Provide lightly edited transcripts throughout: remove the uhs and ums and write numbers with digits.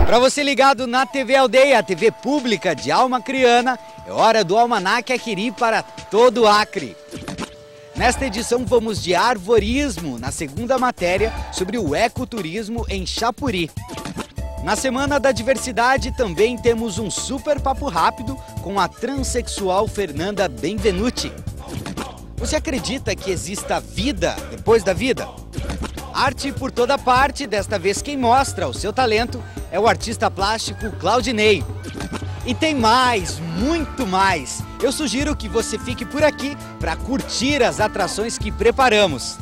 Para você ligado na TV Aldeia, a TV pública de Alma Criana, é hora do Almanac Aquiri para todo o Acre. Nesta edição vamos de arvorismo, na segunda matéria sobre o ecoturismo em Chapuri. Na Semana da Diversidade também temos um super papo rápido com a transexual Fernanda Benvenuti. Você acredita que exista vida depois da vida? Arte por toda parte, desta vez quem mostra o seu talento é o artista plástico Claudinei. E tem mais, muito mais. Eu sugiro que você fique por aqui para curtir as atrações que preparamos.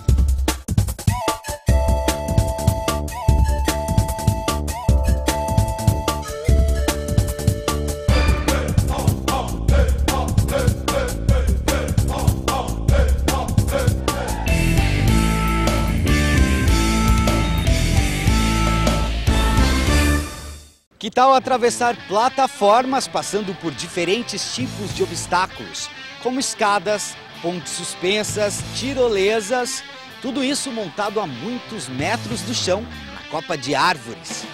Que tal atravessar plataformas passando por diferentes tipos de obstáculos, como escadas, pontes suspensas, tirolesas, tudo isso montado a muitos metros do chão na copa de árvores.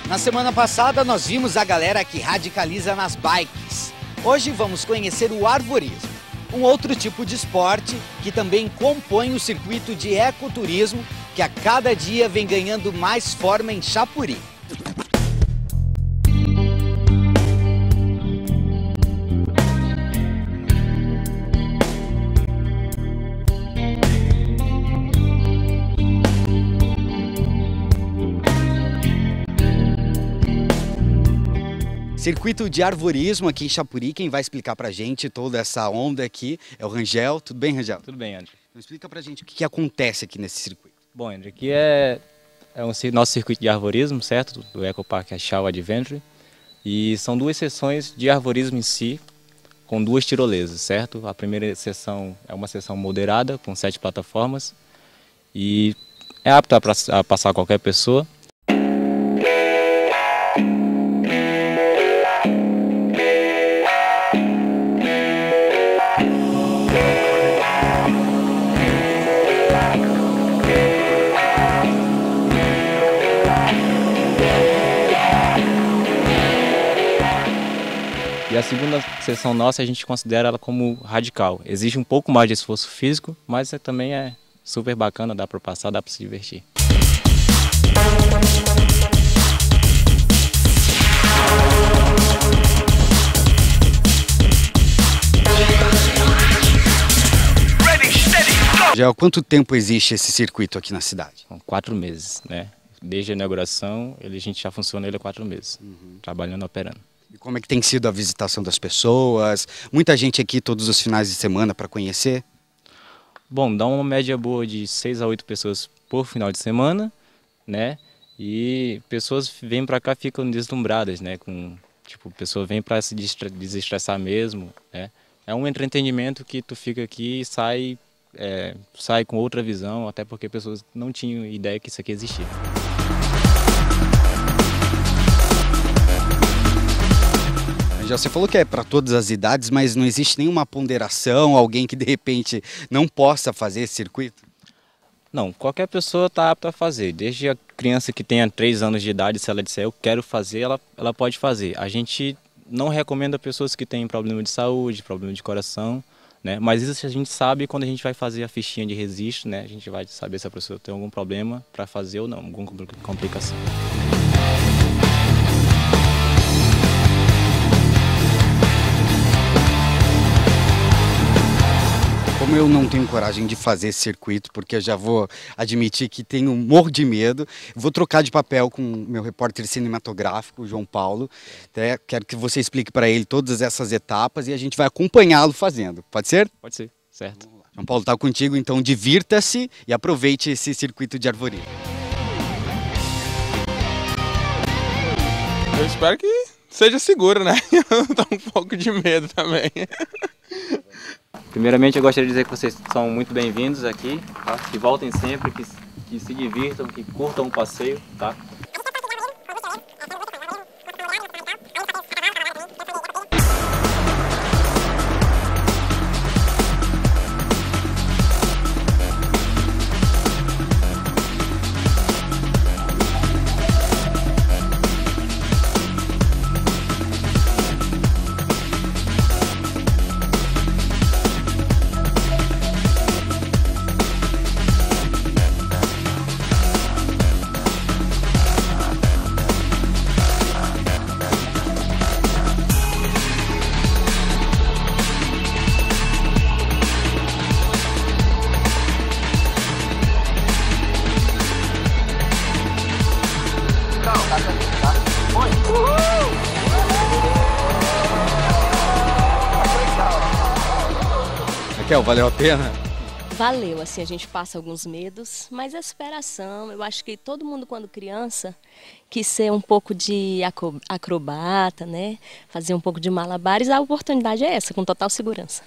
Na semana passada nós vimos a galera que radicaliza nas bikes. Hoje vamos conhecer o arvorismo, um outro tipo de esporte que também compõe o circuito de ecoturismo que a cada dia vem ganhando mais forma em Chapuri. Circuito de arvorismo aqui em Chapuri, quem vai explicar pra gente toda essa onda aqui é o Rangel. Tudo bem, Rangel? Tudo bem, André. Então explica pra gente o que acontece aqui nesse circuito. Bom, André, aqui é nosso circuito de arvorismo, certo? Do Ecopark Achau Adventure. E são duas sessões de arvorismo em si, com duas tirolesas, certo? A primeira sessão é uma sessão moderada, com 7 plataformas. E é apta a passar qualquer pessoa. E a segunda sessão nossa a gente considera ela como radical. Exige um pouco mais de esforço físico, mas também é super bacana, dá para passar, dá para se divertir. Já há quanto tempo existe esse circuito aqui na cidade? São 4 meses, né? Desde a inauguração, a gente já funciona ele há 4 meses, trabalhando, operando. E como é que tem sido a visitação das pessoas? Muita gente aqui todos os finais de semana para conhecer? Bom, dá uma média boa de 6 a 8 pessoas por final de semana, né? E pessoas vêm para cá, ficam deslumbradas, né? Pessoa vem para se desestressar mesmo, né? É um entretenimento que tu fica aqui e sai com outra visão, até porque pessoas não tinham ideia que isso aqui existia. Já você falou que é para todas as idades, mas não existe nenhuma ponderação, alguém que de repente não possa fazer esse circuito? Não, qualquer pessoa está apta a fazer, desde a criança que tenha 3 anos de idade, se ela disser eu quero fazer, ela pode fazer. A gente não recomenda pessoas que têm problema de saúde, problema de coração, né? Mas isso a gente sabe quando a gente vai fazer a fichinha de registro, né? A gente vai saber se a pessoa tem algum problema para fazer ou não, alguma complicação. Como eu não tenho coragem de fazer esse circuito, porque eu já vou admitir que tenho morro de medo, vou trocar de papel com o meu repórter cinematográfico, João Paulo. Quero que você explique para ele todas essas etapas e a gente vai acompanhá-lo fazendo. Pode ser? Pode ser, certo. João Paulo está contigo, então divirta-se e aproveite esse circuito de arvorismo. Eu espero que seja seguro, né? Eu tô um pouco de medo também. Primeiramente, eu gostaria de dizer que vocês são muito bem-vindos aqui, tá? Que voltem sempre, que se divirtam, que curtam o passeio, tá? Raquel, valeu a pena? Valeu, assim, a gente passa alguns medos, mas a superação, eu acho que todo mundo quando criança quis ser um pouco de acrobata, né? Fazer um pouco de malabares, a oportunidade é essa, com total segurança.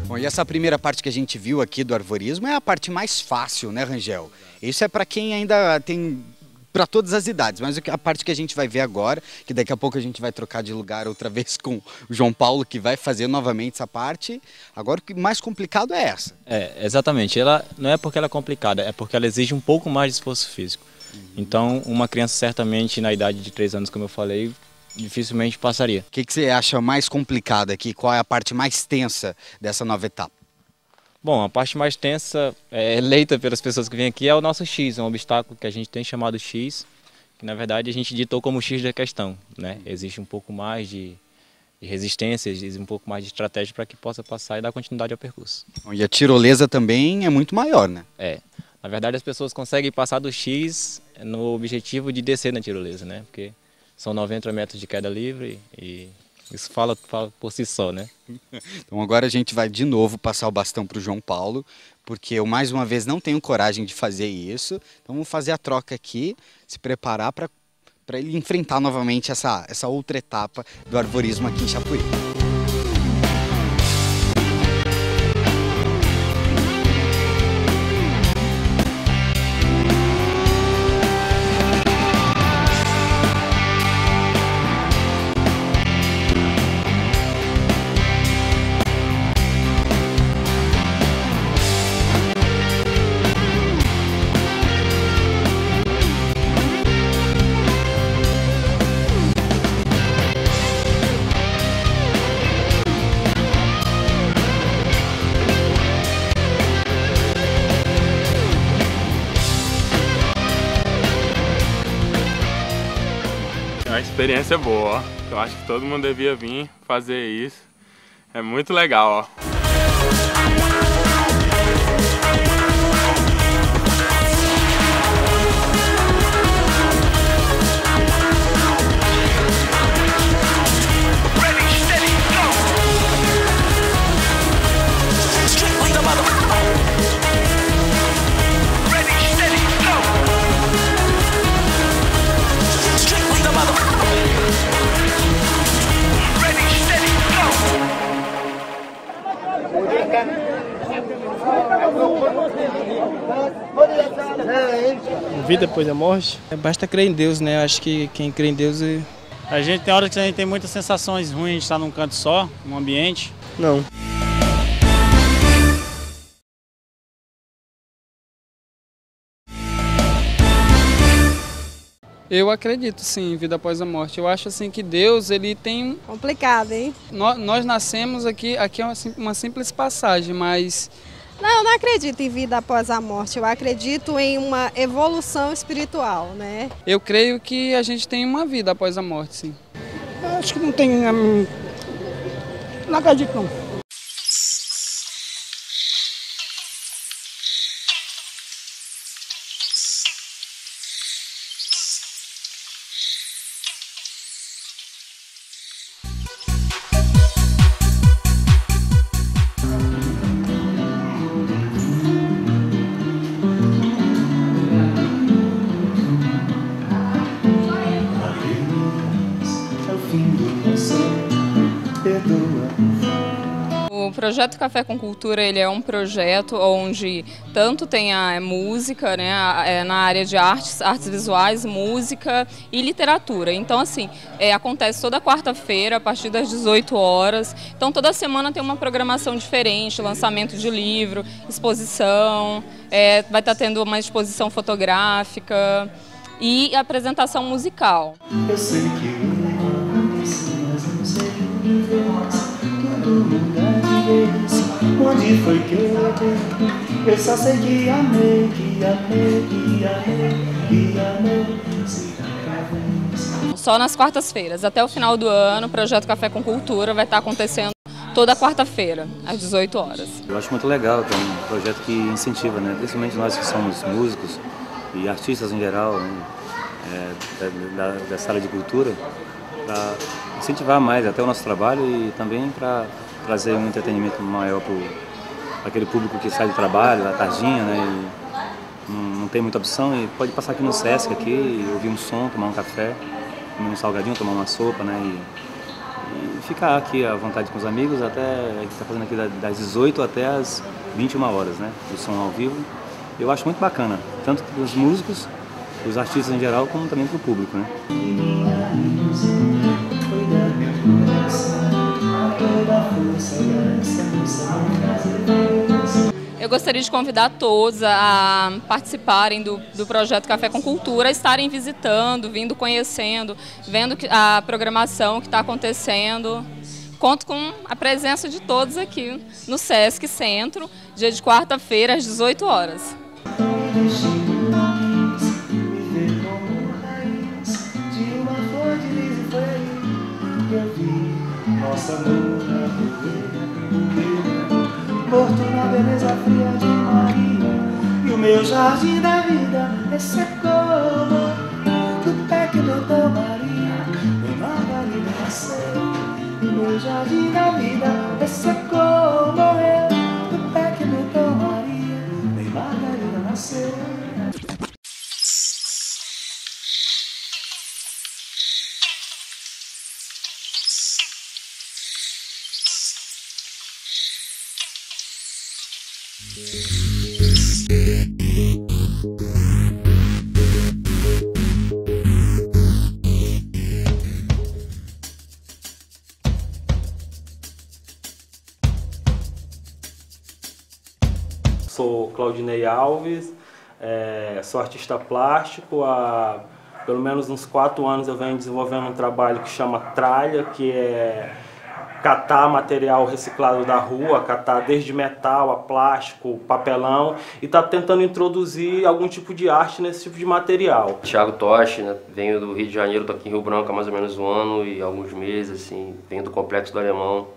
Bom, e essa primeira parte que a gente viu aqui do arvorismo é a parte mais fácil, né, Rangel? Isso é para quem ainda tem, para todas as idades, mas a parte que a gente vai ver agora, que daqui a pouco a gente vai trocar de lugar outra vez com o João Paulo, que vai fazer novamente essa parte, agora o que mais complicado é essa. Exatamente. Ela não é porque ela é complicada, é porque ela exige um pouco mais de esforço físico. Então, uma criança certamente na idade de 3 anos, como eu falei, dificilmente passaria. O que você acha mais complicado aqui? Qual é a parte mais tensa dessa nova etapa? Bom, a parte mais tensa, eleita pelas pessoas que vêm aqui, é o nosso X, é um obstáculo que a gente tem chamado X, que na verdade a gente ditou como X da questão, né? Existe um pouco mais de resistência, existe um pouco mais de estratégia para que possa passar e dar continuidade ao percurso. E a tirolesa também é muito maior, né? Na verdade as pessoas conseguem passar do X no objetivo de descer na tirolesa, né? Porque são 90 metros de queda livre e isso fala por si só, né? Então agora a gente vai de novo passar o bastão para o João Paulo, porque eu mais uma vez não tenho coragem de fazer isso. Então vamos fazer a troca aqui, se preparar para ele enfrentar novamente essa outra etapa do arvorismo aqui em Chapuri. A experiência é boa, ó. Eu acho que todo mundo devia vir fazer isso. É muito legal, ó. Vida depois da morte? Basta crer em Deus, né? Acho que quem crê em Deus... A gente tem hora que a gente tem muitas sensações ruins de estar num canto só, num ambiente. Não. Eu acredito sim em vida após a morte. Eu acho assim que Deus, ele tem... Complicado, hein? Nós nascemos aqui é uma simples passagem, mas... Não, eu não acredito em vida após a morte. Eu acredito em uma evolução espiritual, né? Eu creio que a gente tem uma vida após a morte, sim. Acho que não tem... Não acredito, não. O projeto Café com Cultura, ele é um projeto onde tanto tem a música, né, na área de artes visuais, música e literatura. Então, assim, acontece toda quarta-feira, a partir das 18 horas. Então, toda semana tem uma programação diferente, lançamento de livro, exposição, vai estar tendo uma exposição fotográfica e apresentação musical. Eu sei que onde foi que eu só sei que amei, Só nas quartas-feiras, até o final do ano, o projeto Café com Cultura vai estar acontecendo toda quarta-feira, às 18 horas. Eu acho muito legal, que é um projeto que incentiva, né? Principalmente nós que somos músicos e artistas em geral, né? dessa área de cultura, para incentivar mais até o nosso trabalho e também para trazer um entretenimento maior para aquele público que sai do trabalho, da tardinha, né, e não tem muita opção, e pode passar aqui no Sesc, aqui, ouvir um som, tomar um café, comer um salgadinho, tomar uma sopa, né, e ficar aqui à vontade com os amigos, até a gente está fazendo aqui das 18 até as 21 horas, né, o som ao vivo. Eu acho muito bacana, tanto para os músicos, os artistas em geral, como também para o público, né. Eu gostaria de convidar todos a participarem do projeto Café com Cultura, estarem visitando, vindo conhecendo, vendo a programação que está acontecendo. Conto com a presença de todos aqui no Sesc Centro, dia de quarta-feira, às 18 horas. Morto na beleza fria de Maria, e o meu jardim da vida ressecou. Do pé que brotou Maria, e Margarida nasceu. E o meu jardim da vida ressecou, morreu. Do pé que brotou Maria, e Margarida nasceu. Sou Claudinei Alves, sou artista plástico. Há pelo menos uns 4 anos eu venho desenvolvendo um trabalho que chama Tralha, que é catar material reciclado da rua, catar desde metal a plástico, papelão, e tá tentando introduzir algum tipo de arte nesse tipo de material. Thiago Toshi, né? Venho do Rio de Janeiro, tô aqui em Rio Branco há mais ou menos 1 ano e alguns meses, assim, venho do Complexo do Alemão,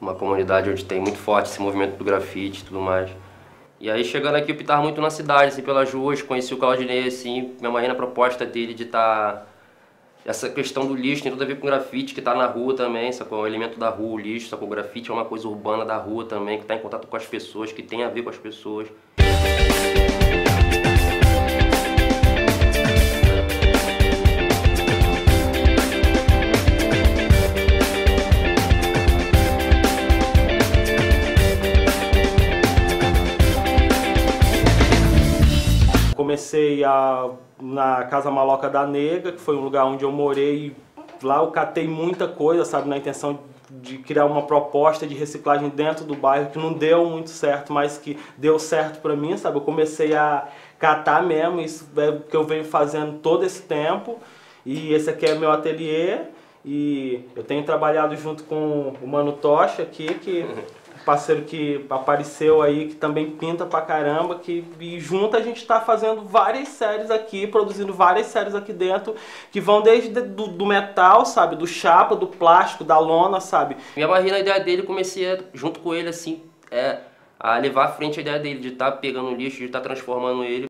uma comunidade onde tem muito forte esse movimento do grafite e tudo mais. E aí chegando aqui eu pintava muito na cidade, assim, pelas ruas, conheci o Claudinei, assim, me amarrei na proposta dele de estar... Essa questão do lixo tem tudo a ver com grafite, que está na rua também, sacou? O elemento da rua, o lixo, sacou? O grafite é uma coisa urbana da rua também, que está em contato com as pessoas, que tem a ver com as pessoas. Comecei na Casa Maloca da Nega, que foi um lugar onde eu morei. Lá eu catei muita coisa, sabe, na intenção de criar uma proposta de reciclagem dentro do bairro, que não deu muito certo, mas que deu certo pra mim, sabe? Eu comecei a catar mesmo, isso é o que eu venho fazendo todo esse tempo. E esse aqui é meu ateliê, e eu tenho trabalhado junto com o Mano Tocha aqui, que... parceiro que apareceu aí, que também pinta pra caramba, e junto a gente tá fazendo várias séries aqui, produzindo várias séries aqui dentro, que vão desde do metal, sabe, do chapa, do plástico, da lona, sabe. Me amarrei na ideia dele, comecei junto com ele, assim, a levar à frente a ideia dele, de estar pegando o lixo, de estar transformando ele.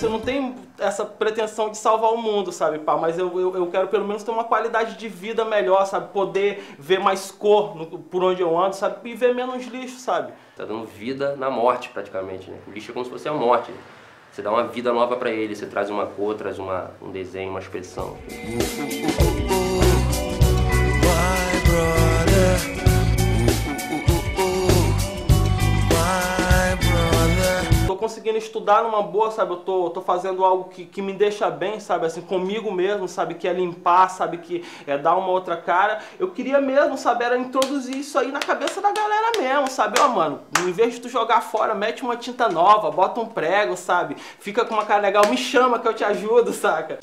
Eu não tenho essa pretensão de salvar o mundo, sabe, pá? Mas eu quero pelo menos ter uma qualidade de vida melhor, sabe? Poder ver mais cor por onde eu ando, sabe? E ver menos lixo, sabe? Tá dando vida na morte, praticamente, né? O lixo é como se fosse a morte. Você dá uma vida nova pra ele, você traz uma cor, traz um desenho, uma expressão. Tô conseguindo estudar numa boa, sabe? Eu tô fazendo algo que me deixa bem, sabe? Assim, comigo mesmo, sabe? Que é limpar, sabe? Que é dar uma outra cara. Eu queria mesmo, sabe? Era introduzir isso aí na cabeça da galera mesmo, sabe? Ó, mano, em vez de tu jogar fora, mete uma tinta nova, bota um prego, sabe? Fica com uma cara legal, me chama que eu te ajudo, saca?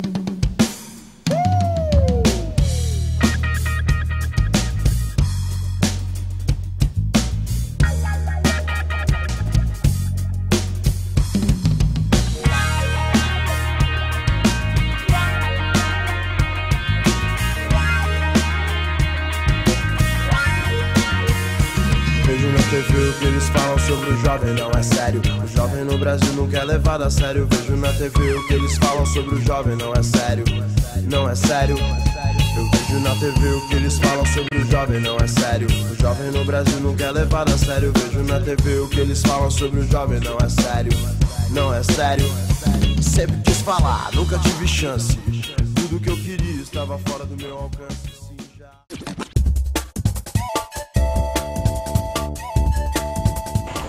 TV o que eles falam sobre o jovem não é sério. O jovem no Brasil nunca é levado a sério. Vejo na TV o que eles falam sobre o jovem não é sério. Não é sério. Eu vejo na TV o que eles falam sobre o jovem não é sério. O jovem no Brasil nunca é levado a sério. Vejo na TV o que eles falam sobre o jovem não é sério. Não é sério. Sempre quis falar, nunca tive chance. Tudo que eu queria estava fora do meu alcance.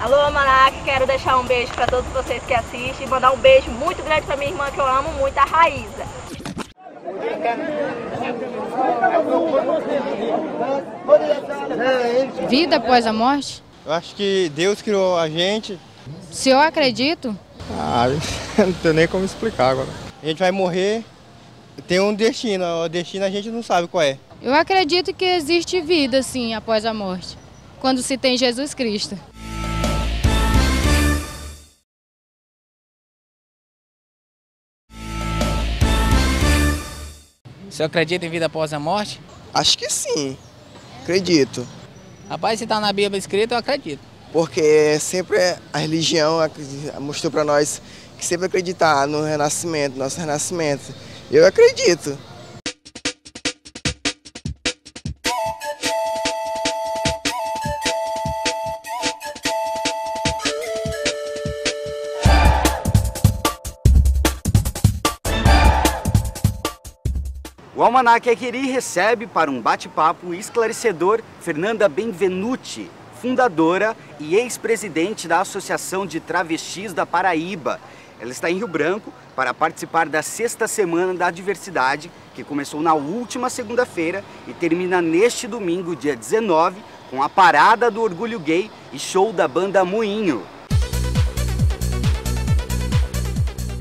Alô, Almanac, quero deixar um beijo para todos vocês que assistem e mandar um beijo muito grande para minha irmã que eu amo muito, a Raíza. Vida após a morte? Eu acho que Deus criou a gente. Se eu acredito? Não tenho nem como explicar agora. A gente vai morrer, tem um destino, o destino a gente não sabe qual é. Eu acredito que existe vida, sim, após a morte, quando se tem Jesus Cristo. Você acredita em vida após a morte? Acho que sim, acredito. Rapaz, se está na Bíblia escrito, eu acredito. Porque sempre a religião mostrou para nós que sempre acreditar no renascimento, nosso renascimento. Eu acredito. O Almanac Aquiri recebe para um bate-papo esclarecedor Fernanda Benvenuti, fundadora e ex-presidente da Associação de Travestis da Paraíba. Ela está em Rio Branco para participar da 6ª Semana da Diversidade, que começou na última segunda-feira e termina neste domingo, dia 19, com a Parada do Orgulho Gay e show da banda Moinho.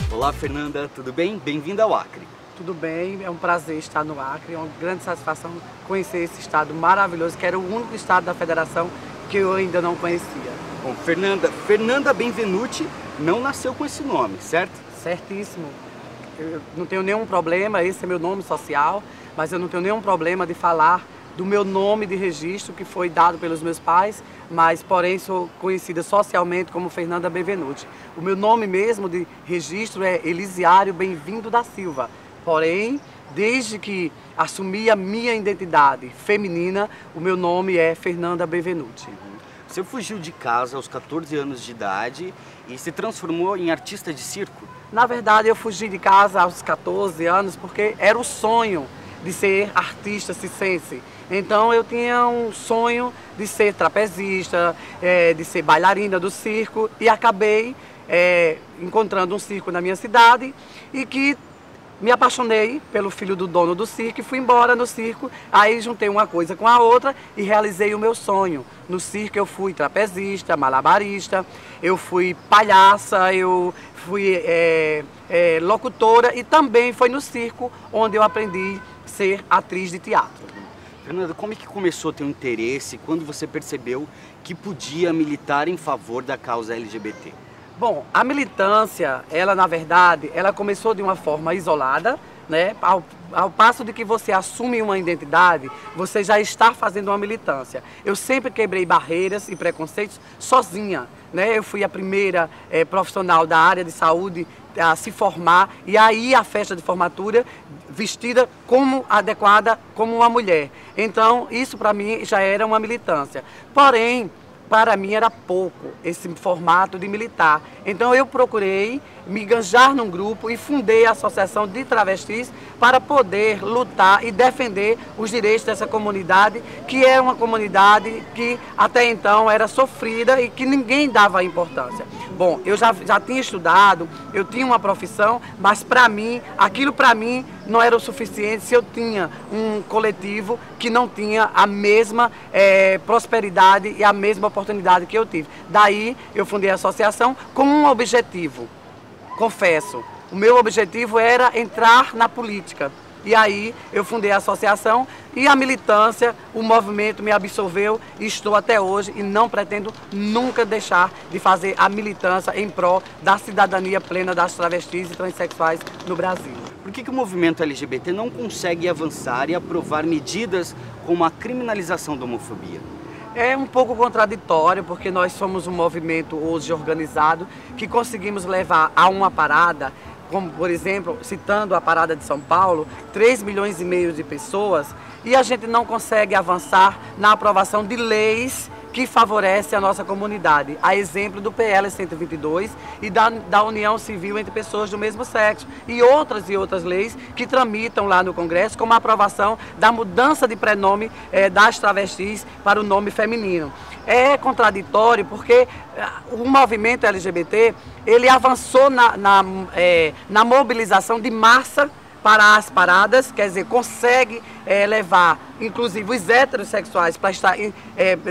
Olá, Fernanda, tudo bem? Bem-vinda ao Acre. Tudo bem, é um prazer estar no Acre, é uma grande satisfação conhecer esse estado maravilhoso, que era o único estado da federação que eu ainda não conhecia. Bom, Fernanda Benvenuti não nasceu com esse nome, certo? Certíssimo. Eu não tenho nenhum problema, esse é meu nome social, mas eu não tenho nenhum problema de falar do meu nome de registro que foi dado pelos meus pais, mas porém sou conhecida socialmente como Fernanda Benvenuti. O meu nome mesmo de registro é Elisiário Bem-vindo da Silva. Porém, desde que assumi a minha identidade feminina, o meu nome é Fernanda Benvenuti. Você fugiu de casa aos 14 anos de idade e se transformou em artista de circo? Na verdade, eu fugi de casa aos 14 anos porque era o sonho de ser artista circense. Então, eu tinha um sonho de ser trapezista, de ser bailarina do circo e acabei encontrando um circo na minha cidade e que me apaixonei pelo filho do dono do circo e fui embora no circo. Aí juntei uma coisa com a outra e realizei o meu sonho. No circo eu fui trapezista, malabarista, eu fui palhaça, eu fui locutora e também foi no circo onde eu aprendi a ser atriz de teatro. Fernanda, como é que começou a ter um interesse quando você percebeu que podia militar em favor da causa LGBT? Bom, a militância, ela na verdade, ela começou de uma forma isolada, né? Ao passo de que você assume uma identidade, você já está fazendo uma militância. Eu sempre quebrei barreiras e preconceitos sozinha, né? Eu fui a primeira profissional da área de saúde a se formar e aí a festa de formatura vestida como adequada como uma mulher. Então, isso para mim já era uma militância. Porém, para mim era pouco esse formato de militar. Então eu procurei me engajar num grupo e fundei a Associação de Travestis para poder lutar e defender os direitos dessa comunidade, que é uma comunidade que até então era sofrida e que ninguém dava importância. Bom, eu já tinha estudado, eu tinha uma profissão, mas para mim, aquilo para mim não era o suficiente se eu tinha um coletivo que não tinha a mesma prosperidade e a mesma oportunidade que eu tive. Daí eu fundei a associação com um objetivo. Confesso, o meu objetivo era entrar na política. E aí eu fundei a associação e a militância, o movimento me absorveu e estou até hoje e não pretendo nunca deixar de fazer a militância em prol da cidadania plena das travestis e transexuais no Brasil. Por que o movimento LGBT não consegue avançar e aprovar medidas como a criminalização da homofobia? É um pouco contraditório, porque nós somos um movimento hoje organizado que conseguimos levar a uma parada, como por exemplo, citando a parada de São Paulo, 3,5 milhões de pessoas, e a gente não consegue avançar na aprovação de leis que favorecem a nossa comunidade, a exemplo do PL 122 e da união civil entre pessoas do mesmo sexo e outras leis que tramitam lá no Congresso, como a aprovação da mudança de prenome das travestis para o nome feminino. É contraditório porque o movimento LGBT ele avançou na mobilização de massa para as paradas, quer dizer, consegue levar, inclusive, os heterossexuais para estar,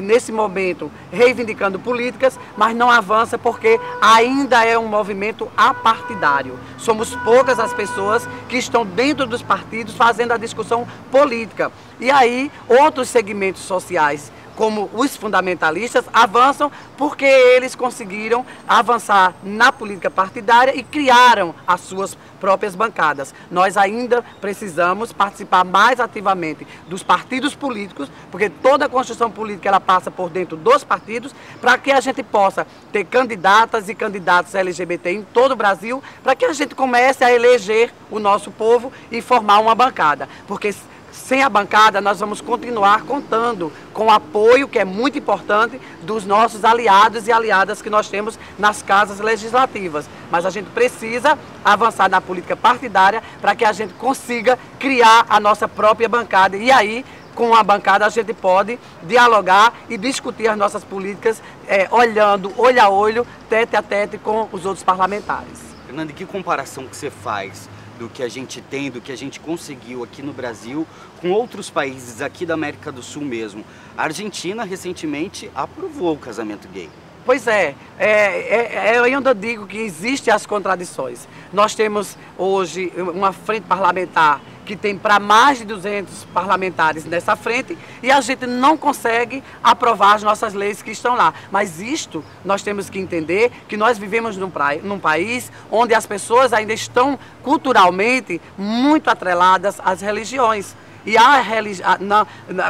nesse momento, reivindicando políticas, mas não avança porque ainda é um movimento apartidário. Somos poucas as pessoas que estão dentro dos partidos fazendo a discussão política. E aí, outros segmentos sociais, como os fundamentalistas, avançam porque eles conseguiram avançar na política partidária e criaram as suas próprias bancadas. Nós ainda precisamos participar mais ativamente dos partidos políticos, porque toda a construção política ela passa por dentro dos partidos, para que a gente possa ter candidatas e candidatos LGBT em todo o Brasil, para que a gente comece a eleger o nosso povo e formar uma bancada. Porque sem a bancada, nós vamos continuar contando com o apoio, que é muito importante, dos nossos aliados e aliadas que nós temos nas casas legislativas. Mas a gente precisa avançar na política partidária para que a gente consiga criar a nossa própria bancada. E aí, com a bancada, a gente pode dialogar e discutir as nossas políticas olhando olho a olho, tete a tete com os outros parlamentares. Fernanda, que comparação que você faz do que a gente tem, do que a gente conseguiu aqui no Brasil, com outros países aqui da América do Sul mesmo? A Argentina, recentemente, aprovou o casamento gay. Pois eu ainda digo que existem as contradições. Nós temos hoje uma frente parlamentar que tem para mais de 200 parlamentares nessa frente e a gente não consegue aprovar as nossas leis que estão lá. Mas isto, nós temos que entender que nós vivemos num país onde as pessoas ainda estão culturalmente muito atreladas às religiões. E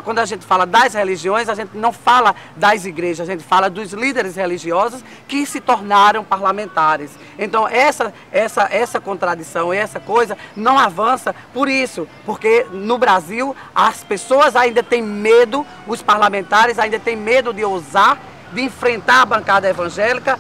quando a gente fala das religiões, a gente não fala das igrejas, a gente fala dos líderes religiosos que se tornaram parlamentares. Então essa contradição, essa coisa não avança por isso, porque no Brasil as pessoas ainda têm medo, os parlamentares ainda têm medo de ousar, de enfrentar a bancada evangélica,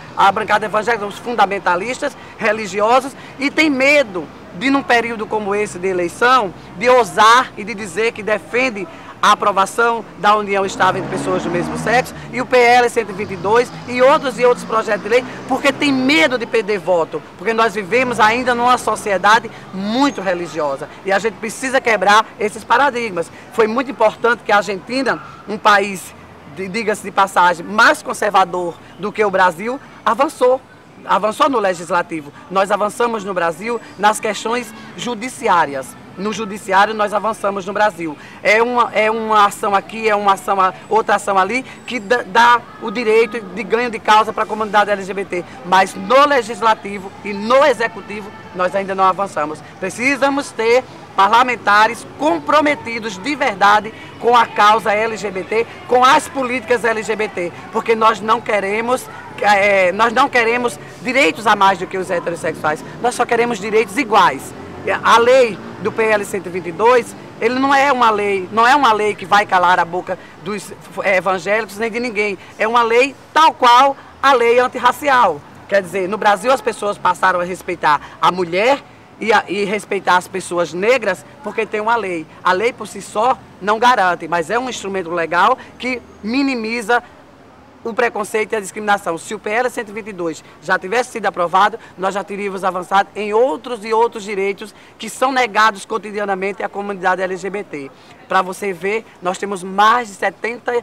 os fundamentalistas religiosos, e tem medo de, num período como esse de eleição, de ousar e de dizer que defende a aprovação da união estável entre pessoas do mesmo sexo e o PL 122 e outros projetos de lei, porque tem medo de perder voto, porque nós vivemos ainda numa sociedade muito religiosa e a gente precisa quebrar esses paradigmas. Foi muito importante que a Argentina, um país, diga-se de passagem, mais conservador do que o Brasil, avançou no legislativo. Nós avançamos no Brasil nas questões judiciárias. No judiciário nós avançamos no Brasil. É uma ação aqui, outra ação ali, que dá o direito de ganho de causa para a comunidade LGBT. Mas no legislativo e no executivo nós ainda não avançamos. Precisamos ter parlamentares comprometidos de verdade com a causa LGBT, com as políticas LGBT, porque nós não queremos direitos a mais do que os heterossexuais, nós só queremos direitos iguais. A lei do PL 122, ele não é uma lei que vai calar a boca dos evangélicos nem de ninguém, é uma lei tal qual a lei antirracial. Quer dizer, no Brasil as pessoas passaram a respeitar a mulher e respeitar as pessoas negras porque tem uma lei. A lei por si só não garante, mas é um instrumento legal que minimiza o preconceito e a discriminação. Se o PL 122 já tivesse sido aprovado, nós já teríamos avançado em outros direitos que são negados cotidianamente à comunidade LGBT. Para você ver, nós temos mais de 70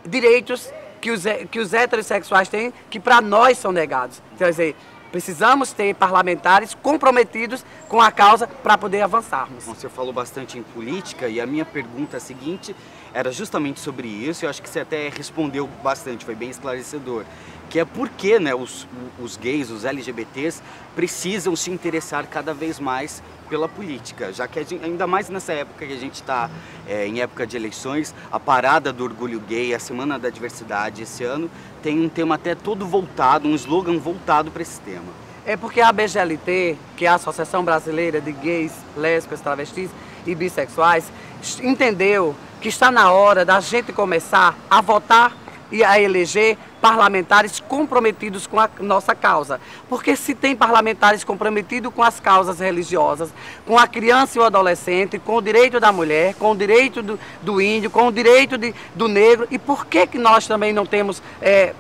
direitos que os heterossexuais têm, que para nós são negados. Quer dizer, precisamos ter parlamentares comprometidos com a causa para poder avançarmos. Você falou bastante em política e a minha pergunta seguinte era justamente sobre isso. Eu acho que você até respondeu bastante, foi bem esclarecedor. que é porque, né, os gays, os LGBTs, precisam se interessar cada vez mais pela política, já que ainda mais nessa época que a gente está em época de eleições, a parada do orgulho gay, a Semana da Diversidade esse ano tem um tema até todo voltado, um slogan voltado para esse tema. É porque a ABGLT, que é a Associação Brasileira de Gays, Lésbicas, Travestis e Bissexuais, entendeu que está na hora da gente começar a votar e a eleger parlamentares comprometidos com a nossa causa. Porque se tem parlamentares comprometidos com as causas religiosas, com a criança e o adolescente, com o direito da mulher, com o direito do índio, com o direito do negro, e por que nós também não temos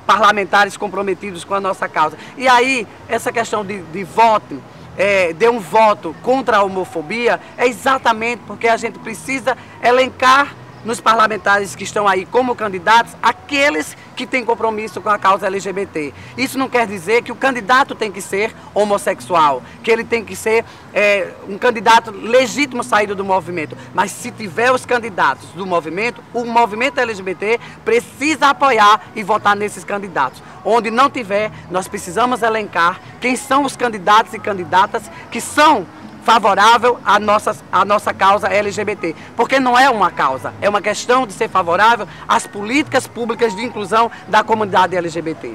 parlamentares comprometidos com a nossa causa? E aí, essa questão de voto, de um voto contra a homofobia, é exatamente porque a gente precisa elencar nos parlamentares que estão aí como candidatos, aqueles que têm compromisso com a causa LGBT. Isso não quer dizer que o candidato tem que ser homossexual, que ele tem que ser um candidato legítimo saído do movimento. Mas se tiver os candidatos do movimento, o movimento LGBT precisa apoiar e votar nesses candidatos. Onde não tiver, nós precisamos elencar quem são os candidatos e candidatas que são favorável à nossa causa LGBT, porque não é uma causa, é uma questão de ser favorável às políticas públicas de inclusão da comunidade LGBT.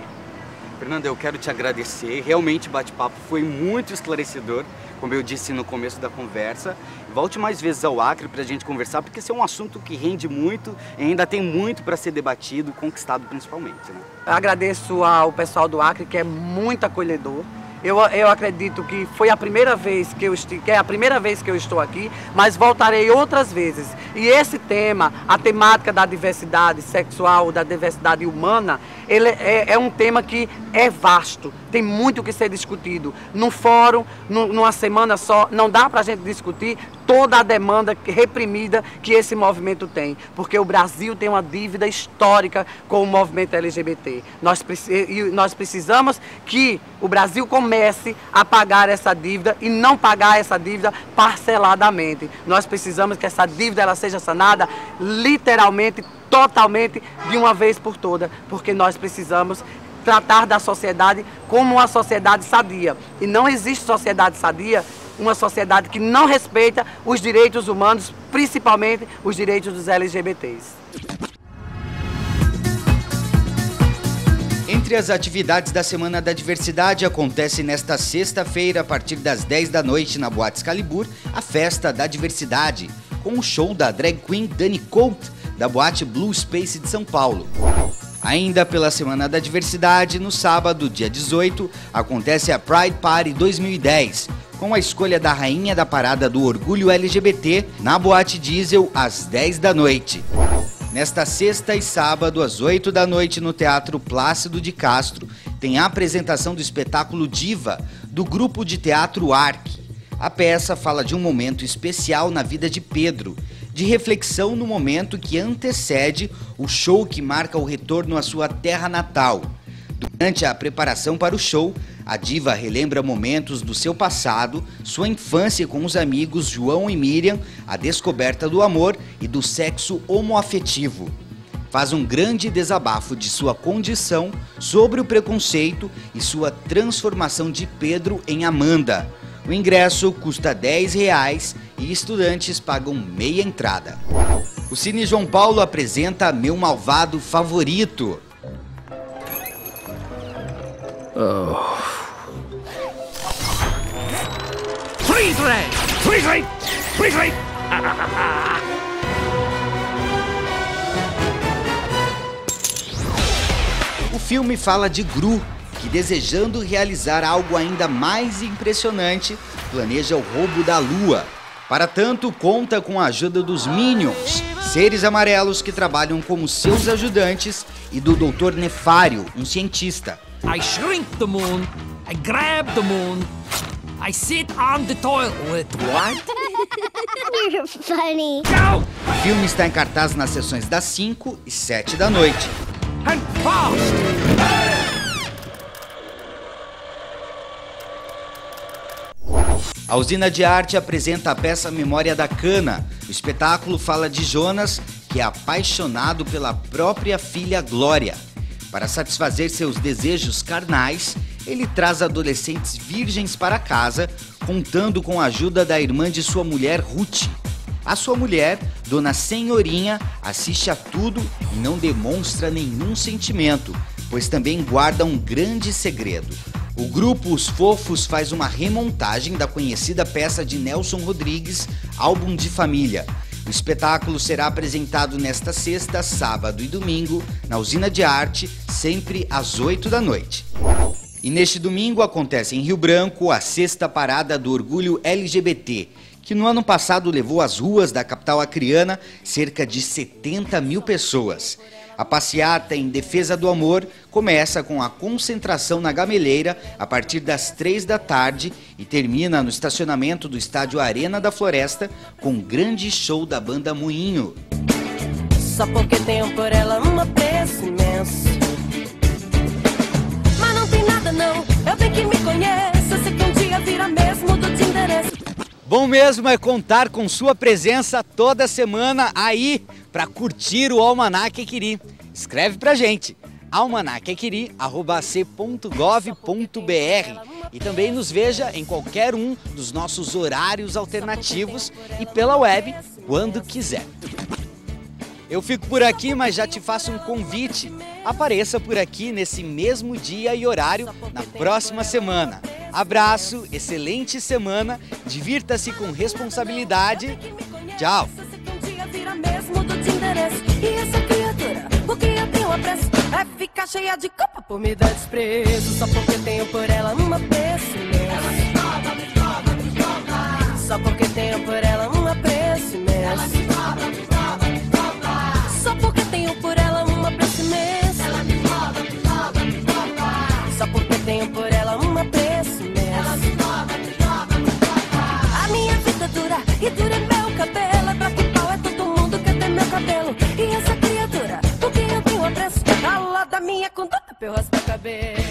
Fernanda, eu quero te agradecer, realmente o bate-papo foi muito esclarecedor, como eu disse no começo da conversa. Volte mais vezes ao Acre para a gente conversar, porque esse é um assunto que rende muito e ainda tem muito para ser debatido, conquistado principalmente, né? Eu agradeço ao pessoal do Acre, que é muito acolhedor. Eu acredito que foi a primeira vez que é a primeira vez que eu estou aqui, mas voltarei outras vezes. E esse tema, a temática da diversidade sexual, da diversidade humana, ele é um tema que é vasto, tem muito o que ser discutido. Num fórum, numa semana só, não dá para a gente discutir toda a demanda reprimida que esse movimento tem, porque o Brasil tem uma dívida histórica com o movimento LGBT. Nós precisamos que o Brasil comece a pagar essa dívida e não pagar essa dívida parceladamente. Nós precisamos que essa dívida ela seja sanada literalmente, totalmente, de uma vez por todas, porque nós precisamos tratar da sociedade como uma sociedade sadia. E não existe sociedade sadia, uma sociedade que não respeita os direitos humanos, principalmente os direitos dos LGBTs. Entre as atividades da Semana da Diversidade, acontece nesta sexta-feira, a partir das 10 da noite, na Boate Excalibur, a Festa da Diversidade, com o show da drag queen Dani Colt, da Boate Blue Space de São Paulo. Ainda pela Semana da Diversidade, no sábado, dia 18, acontece a Pride Party 2010, com a escolha da rainha da parada do orgulho LGBT na Boate Diesel às 10 da noite. Nesta sexta e sábado, às 8 da noite, no Teatro Plácido de Castro, tem a apresentação do espetáculo Diva, do grupo de teatro ARC. A peça fala de um momento especial na vida de Pedro, de reflexão no momento que antecede o show que marca o retorno à sua terra natal. Durante a preparação para o show, a diva relembra momentos do seu passado, sua infância com os amigos João e Miriam, a descoberta do amor e do sexo homoafetivo. Faz um grande desabafo de sua condição sobre o preconceito e sua transformação de Pedro em Amanda. O ingresso custa R$10 e estudantes pagam meia entrada. O Cine João Paulo apresenta Meu Malvado Favorito. Freeze ray! Freeze ray! Freeze ray! O filme fala de Gru, que, desejando realizar algo ainda mais impressionante, planeja o roubo da Lua. Para tanto, conta com a ajuda dos Minions, seres amarelos que trabalham como seus ajudantes, e do Dr. Nefário, um cientista. I shrink the moon, I grab the moon, I sit on the toilet. What? You're funny. Go! O filme está em cartaz nas sessões das 5 e 7 da noite. And fast! A Usina de Arte apresenta a peça Memória da Cana. O espetáculo fala de Jonas, que é apaixonado pela própria filha Glória. Para satisfazer seus desejos carnais, ele traz adolescentes virgens para casa, contando com a ajuda da irmã de sua mulher, Ruth. A sua mulher, Dona Senhorinha, assiste a tudo e não demonstra nenhum sentimento, pois também guarda um grande segredo. O grupo Os Fofos faz uma remontagem da conhecida peça de Nelson Rodrigues, Álbum de Família. O espetáculo será apresentado nesta sexta, sábado e domingo, na Usina de Arte, sempre às 8 da noite. E neste domingo acontece em Rio Branco a 6ª Parada do Orgulho LGBT, que no ano passado levou às ruas da capital acreana cerca de 70 mil pessoas. A passeata em defesa do amor começa com a concentração na Gameleira a partir das 3 da tarde e termina no estacionamento do estádio Arena da Floresta com um grande show da banda Moinho. Só porque tenho por ela um apreço imenso. Mas não tem nada não, eu bem que me conheço, eu sei que um dia vira mesmo do te endereço. Bom mesmo é contar com sua presença toda semana aí para curtir o Almanac Equiri. Escreve pra gente, almanacequiri@ac.gov.br, e também nos veja em qualquer um dos nossos horários alternativos e pela web quando quiser. Eu fico por aqui, mas já te faço um convite. Apareça por aqui nesse mesmo dia e horário na próxima semana. Abraço, excelente semana, divirta-se com responsabilidade. Tchau! E essa criatura, o que eu tenho apreço é ficar cheia de culpa por me dar desprezo. Só porque tenho por ela uma apreço imenso. Só porque tenho por ela um apreço imenso. Só porque tenho por ela um apreço imenso. Só porque tenho por ela um apreço imenso. A minha vida dura e dura meu cabelo. É pra que pau é todo mundo quer ter meu cabelo. E essa criatura, o que eu tenho apreço, a lá da minha conduta pra eu raspar o cabelo.